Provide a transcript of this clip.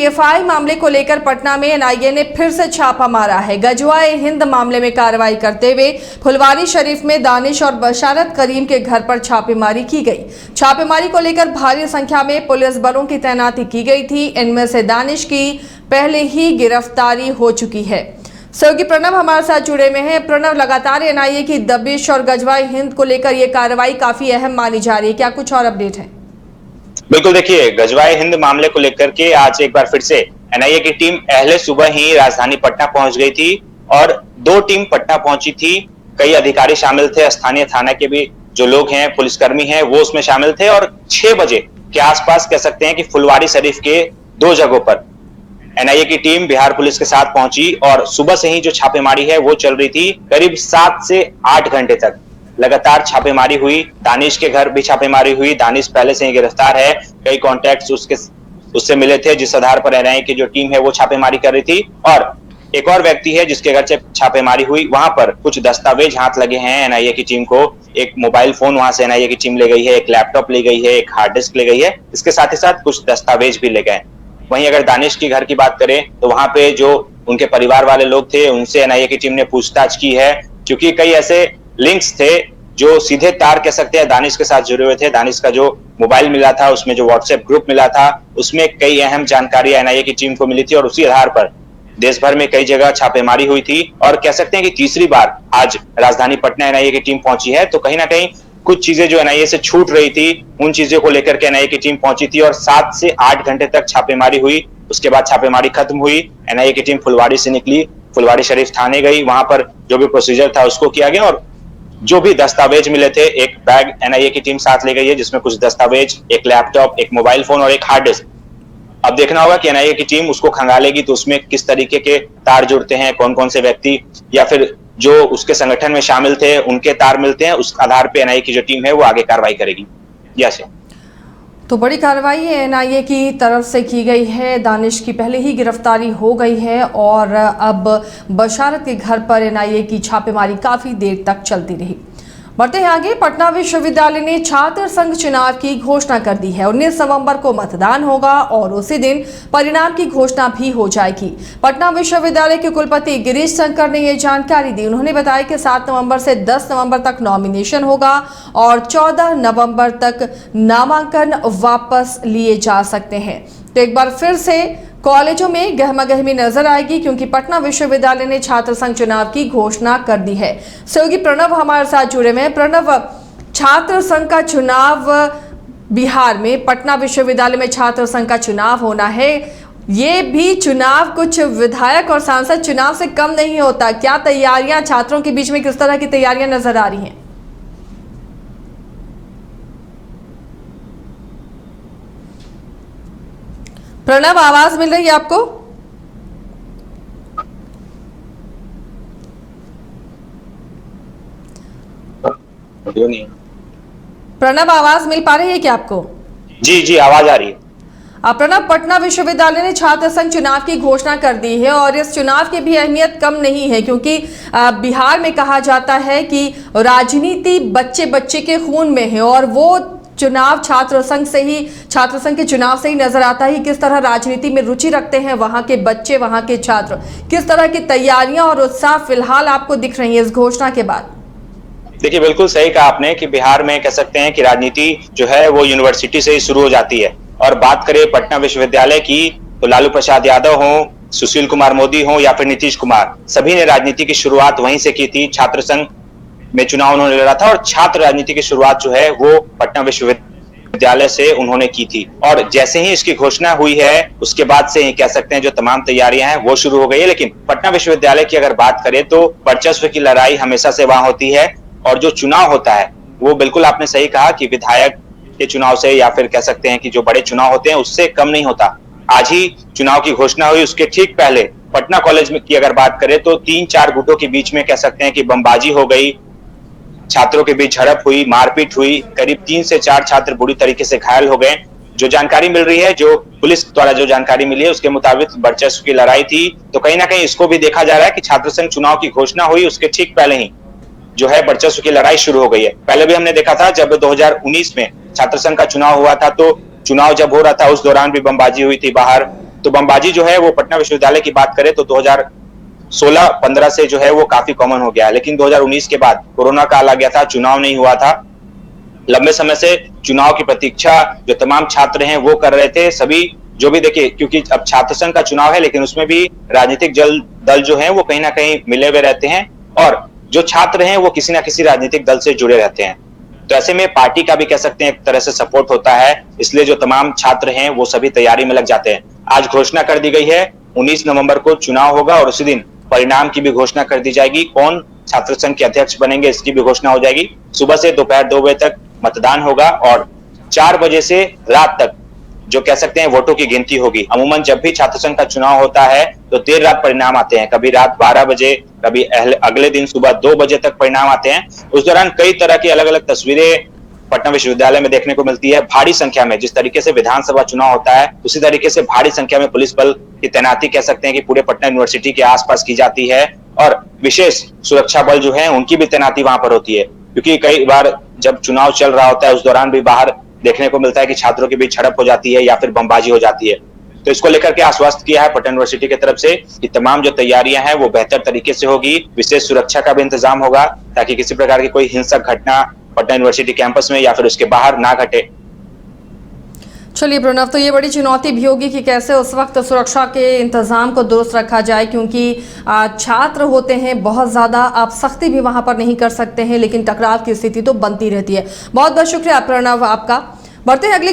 FI मामले को लेकर पटना में एनआईए ने फिर से छापा मारा है। गजवाए हिंद मामले में कार्रवाई करते हुए फुलवारी शरीफ में दानिश और बशारत करीम के घर पर छापेमारी की गई। छापेमारी को लेकर भारी संख्या में पुलिस बलों की तैनाती की गई थी। इनमें से दानिश की पहले ही गिरफ्तारी हो चुकी है। सहयोगी प्रणव हमारे साथ जुड़े हुए हैं। प्रणव, लगातार एनआईए की दबिश और गजवाए हिंद को लेकर यह कार्रवाई काफी अहम मानी जा रही है, क्या कुछ और अपडेट है? बिल्कुल, देखिए, गजवाए हिंद मामले को लेकर के आज एक बार फिर से एनआईए की टीम अहले सुबह ही राजधानी पटना पहुंच गई थी और 2 टीम पटना पहुंची थी। कई अधिकारी शामिल थे, स्थानीय थाना के भी जो लोग हैं, पुलिसकर्मी हैं, वो उसमें शामिल थे और 6 बजे के आसपास कह सकते हैं कि फुलवारी शरीफ के 2 जगहों पर एनआईए की टीम बिहार पुलिस के साथ पहुंची और सुबह से ही जो छापेमारी है वो चल रही थी। करीब 7 से 8 घंटे तक लगातार छापेमारी हुई। दानिश के घर भी छापेमारी हुई। दानिश पहले से ही गिरफ्तार है। कई कॉन्टैक्ट्स उससे मिले थे, जिस आधार पर एनआईए की जो टीम है वो छापेमारी कर रही थी। और एक और व्यक्ति है जिसके घर से छापेमारी हुई, वहां पर कुछ दस्तावेज हाथ लगे हैं एनआईए की टीम को। एक मोबाइल फोन वहां से एनआईए की टीम ले गई है, एक लैपटॉप ले गई है, एक हार्ड डिस्क ले गई है। इसके साथ ही साथ कुछ दस्तावेज भी ले गए। वहीं अगर दानिश के घर की बात करें तो वहां पे जो उनके परिवार वाले लोग थे उनसे एनआईए की टीम ने पूछताछ की है, क्योंकि कई ऐसे लिंक्स थे जो सीधे तार कह सकते हैं दानिश के साथ जुड़े हुए थे। दानिश का जो मोबाइल मिला था, उसमें जो व्हाट्सएप ग्रुप मिला था, उसमें कई अहम जानकारी एनआईए की टीम को मिली थी और उसी आधार पर देश भर में कई जगह छापेमारी हुई थी। और कह सकते हैं कि तीसरी बार आज राजधानी पटना एनआईए की टीम पहुंची है, तो कहीं ना कहीं कुछ चीजें जो एनआईए से छूट रही थी उन चीजों को लेकर के एनआईए की टीम पहुंची थी और 7 से 8 घंटे तक छापेमारी हुई। उसके बाद छापेमारी खत्म हुई। एनआईए की टीम फुलवारी से निकली, फुलवारी शरीफ थाने गई, वहां पर जो भी प्रोसीजर था उसको किया गया और जो भी दस्तावेज मिले थे, एक बैग एनआईए की टीम साथ ले गई है जिसमें कुछ दस्तावेज, एक लैपटॉप, एक मोबाइल फोन और एक हार्ड डिस्क। अब देखना होगा कि एनआईए की टीम उसको खंगालेगी तो उसमें किस तरीके के तार जुड़ते हैं, कौन कौन से व्यक्ति या फिर जो उसके संगठन में शामिल थे उनके तार मिलते हैं, उस आधार पर एनआईए की जो टीम है वो आगे कार्रवाई करेगी। जैसे तो बड़ी कार्रवाई एनआईए की तरफ से की गई है। दानिश की पहले ही गिरफ्तारी हो गई है और अब बशारत के घर पर एनआईए की छापेमारी काफी देर तक चलती रही। बढ़ते हैं आगे। पटना विश्वविद्यालय ने छात्र संघ चुनाव की घोषणा कर दी है। 19 नवंबर को मतदान होगा और उसी दिन परिणाम की घोषणा भी हो जाएगी। पटना विश्वविद्यालय के कुलपति गिरीश शंकर ने यह जानकारी दी। उन्होंने बताया कि 7 नवंबर से 10 नवंबर तक नॉमिनेशन होगा और 14 नवंबर तक नामांकन वापस लिए जा सकते हैं। तो एक बार फिर से कॉलेजों में गहमागहमी नजर आएगी, क्योंकि पटना विश्वविद्यालय ने छात्र संघ चुनाव की घोषणा कर दी है। सहयोगी प्रणव हमारे साथ जुड़े हुए हैं। प्रणव, छात्र संघ का चुनाव बिहार में, पटना विश्वविद्यालय में छात्र संघ का चुनाव होना है। ये भी चुनाव कुछ विधायक और सांसद चुनाव से कम नहीं होता। क्या तैयारियां छात्रों के बीच में, किस तरह की तैयारियां नजर आ रही हैं? प्रणव, आवाज मिल रही है आपको? नहीं। प्रणव, आवाज मिल पा रही है क्या आपको? जी, आवाज आ रही है। प्रणव, पटना विश्वविद्यालय ने छात्र संघ चुनाव की घोषणा कर दी है और इस चुनाव की भी अहमियत कम नहीं है, क्योंकि बिहार में कहा जाता है कि राजनीति बच्चे बच्चे के खून में है और वो चुनाव छात्र संघ के चुनाव से ही नजर आता है। किस तरह राजनीति में रुचि रखते हैं वहां के बच्चे, वहां के छात्र, किस तरह की तैयारियां और उत्साह फिलहाल आपको दिख रही है इस घोषणा के बाद? देखिए, बिल्कुल सही कहा आपने कि बिहार में कह सकते हैं कि राजनीति जो है वो यूनिवर्सिटी से ही शुरू हो जाती है। और बात करें पटना विश्वविद्यालय की तो लालू प्रसाद यादव हो, सुशील कुमार मोदी हो या फिर नीतीश कुमार, सभी ने राजनीति की शुरुआत वहीं से की थी। छात्र संघ में चुनाव उन्होंने लड़ा था और छात्र राजनीति की शुरुआत जो है वो पटना विश्वविद्यालय से उन्होंने की थी। और जैसे ही इसकी घोषणा हुई है उसके बाद से ही कह सकते हैं जो तमाम तैयारियां हैं वो शुरू हो गई है। लेकिन पटना विश्वविद्यालय की अगर बात करें तो वर्चस्व की लड़ाई हमेशा से वहां होती है और जो चुनाव होता है वो बिल्कुल आपने सही कहा कि विधायक के चुनाव से या फिर कह सकते हैं कि जो बड़े चुनाव होते हैं उससे कम नहीं होता। आज ही चुनाव की घोषणा हुई, उसके ठीक पहले पटना कॉलेज में की अगर बात करें तो 3-4 गुटों के बीच में कह सकते हैं कि बमबाजी हो गई, छात्रों के बीच झड़प हुई, मारपीट हुई, करीब 3 से 4 छात्र बुरी तरीके से घायल हो गए। जो जानकारी मिल रही है, जो पुलिस द्वारा जो जानकारी मिली है उसके मुताबिक वर्चस्व की लड़ाई थी। तो कहीं ना कहीं इसको भी देखा जा रहा है कि छात्र संघ चुनाव की घोषणा हुई उसके ठीक पहले ही जो है वर्चस्व की लड़ाई शुरू हो गई है। पहले भी हमने देखा था जब 2019 में छात्र संघ का चुनाव हुआ था, तो चुनाव जब हो रहा था उस दौरान भी बमबाजी हुई थी बाहर, तो बमबाजी जो है वो पटना विश्वविद्यालय की बात करें तो 2016-15 से जो है वो काफी कॉमन हो गया है, लेकिन 2019 के बाद कोरोना काल आ गया था, चुनाव नहीं हुआ था। लंबे समय से चुनाव की प्रतीक्षा जो तमाम छात्र हैं वो कर रहे थे। सभी जो भी देखिए, क्योंकि अब छात्र संघ का चुनाव है, लेकिन उसमें भी राजनीतिक दल जो है वो कहीं ना कहीं मिले हुए रहते हैं और जो छात्र हैं वो किसी ना किसी राजनीतिक दल से जुड़े रहते हैं। तो ऐसे में पार्टी का भी कह सकते हैं एक तरह से सपोर्ट होता है, इसलिए जो तमाम छात्र हैं वो सभी तैयारी में लग जाते हैं। आज घोषणा कर दी गई है, 19 नवंबर को चुनाव होगा और उसी दिन परिणाम की भी घोषणा कर दी जाएगी। कौन छात्र संघ के अध्यक्ष बनेंगे इसकी भी घोषणा हो जाएगी। सुबह से दोपहर 2 बजे तक मतदान होगा और 4 बजे से रात तक जो कह सकते हैं वोटों की गिनती होगी। अमूमन जब भी छात्र संघ का चुनाव होता है तो देर रात परिणाम आते हैं, कभी रात 12 बजे, कभी अगले दिन सुबह 2 बजे तक परिणाम आते हैं। उस दौरान कई तरह की अलग अलग तस्वीरें पटना विश्वविद्यालय में देखने को मिलती है। भारी संख्या में, जिस तरीके से विधानसभा चुनाव होता है उसी तरीके से भारी संख्या में पुलिस बल की तैनाती कह सकते हैं कि पूरे पटना यूनिवर्सिटी के आसपास की जाती है और विशेष सुरक्षा बल जो है उनकी भी तैनाती वहां पर होती है, क्योंकि कई बार जब चुनाव चल रहा होता है उस दौरान भी बाहर देखने को मिलता है कि छात्रों के बीच झड़प हो जाती है या फिर बमबाजी हो जाती है। तो इसको लेकर के आश्वस्त किया है पटना यूनिवर्सिटी की तरफ से कि तमाम जो तैयारियां हैं वो बेहतर तरीके से होगी। विशेष सुरक्षा का भी इंतजाम होगा ताकि किसी प्रकार की कोई हिंसक घटना पटना यूनिवर्सिटी कैंपस में या फिर उसके बाहर ना घटे। चलिए प्रणव, तो ये बड़ी चुनौती भी होगी कि कैसे उस वक्त सुरक्षा के इंतजाम को दुरुस्त रखा जाए, क्योंकि छात्र होते हैं बहुत ज़्यादा, आप सख्ती भी वहां पर नहीं कर सकते हैं, लेकिन टकराव की स्थिति तो बनती रहती है। बहुत बहुत शुक्रिया प्रणव आपका। बढ़ते हैं अगली